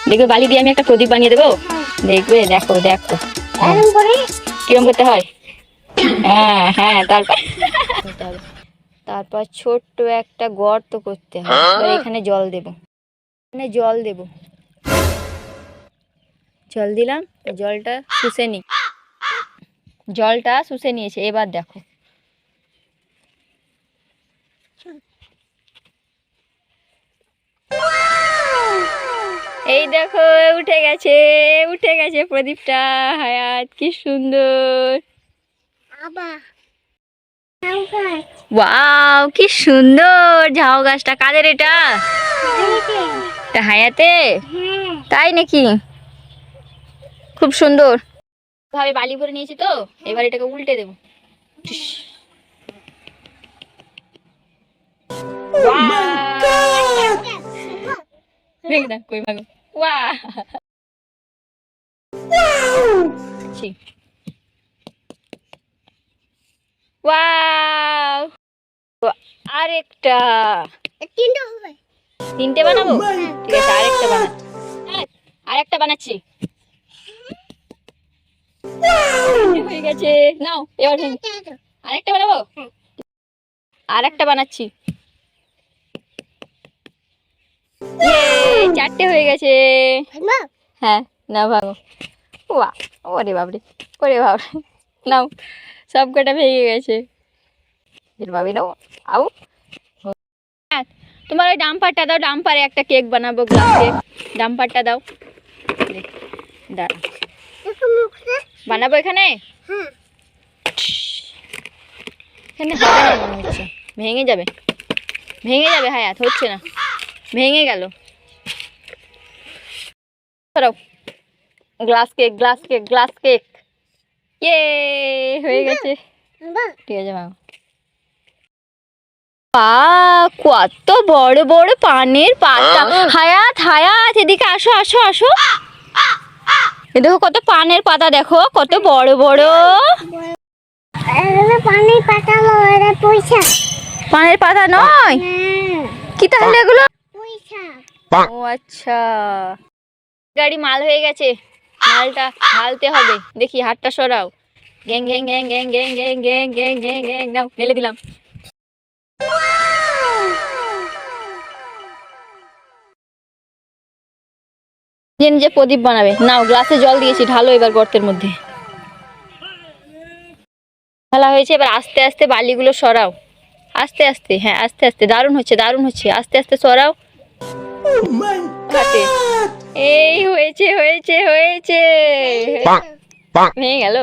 দেখবে বালি দিয়ে আমি একটা প্রদীপ বানিয়ে দেবো, দেখবে। দেখো দেখো কিরম করতে হয়। হ্যাঁ হ্যাঁ, তারপর তারপর ছোট্ট একটা গর্ত করতে হয়। এবার এখানে জল দেব, এখানে জল দেব, জল দিলাম। জলটা শুষে নি, জলটা শুষে নিয়েছে। এবার দেখো, এই দেখো উঠে গেছে, উঠে গেছে প্রদীপটা। হায়াত কি সুন্দর, ওয়াও কি সুন্দর। ঝাউ গাছটা কাদের এটা? এটা হায়াতে, তাই নাকি? খুব সুন্দর ভাবে বালি ভরে নিয়েছি তো, এবার এটাকে উল্টে দেবো। আরেকটা, তিনটে বানাবো, ঠিক আছে। আরেকটা বানাচ্ছি, আরেকটা বানাচ্ছি। হয়ে গেছে, নাও এবার আরেকটা বানাবো, আরেকটা বানাচ্ছি। চারটে হয়ে গেছে। হ্যাঁ না ভাগো। ওয়া, ওরে বাবরে, ওরে বাবরে, নাও সব কটা ভেঙে গেছে। ভাবি নাও, আও। তোমার ওই ডাম্পারটা দাও, ডাম্পারে একটা কেক বানাবো, গ্লাস কেক। ডাম্পারটা দাও, দাঁড়া বানাবো এখানে। এখানে হবে না মনে হচ্ছে, ভেঙে যাবে, ভেঙে যাবে। হায়াত হচ্ছে না, ভেঙে গেল। Glass cake, glass cake, glass cake, ইয়ে হয়ে গেছে। ঠিক আছে মা। কত বড় বড় পানের পাতা। হায়াত, হায়াত এদিকে আসো, আসো, আসো। দেখো কত পানের পাতা, দেখো কত বড় বড়। পানের পাতা নয়, পানের পাতা নয়, কি তাহলে এগুলো? ও আচ্ছা, গাড়ি মাল হয়ে গেছে, মালটা ঢালতে হবে। দেখি হাতটা সরাও। গ্যাং গ্যাং গ্যাং গ্যাং গ্যাং গ্যাং গ্যাং গ্যাং গ্যাং গ্যাং, নাও ঢেলে দিলাম। নিজে নিজে প্রদীপ বানাবে। নাও গ্লাসে জল দিয়েছি, ঢালো এবার গর্তের মধ্যে। ঢালা হয়েছে, এবার আস্তে আস্তে বালিগুলো সরাও, আস্তে আস্তে। হ্যাঁ আস্তে আস্তে, দারুণ হচ্ছে, দারুণ হচ্ছে। আস্তে আস্তে সরাও হাতে। এই হয়েছে, হয়েছে, হয়েছে। ভেঙে গেল।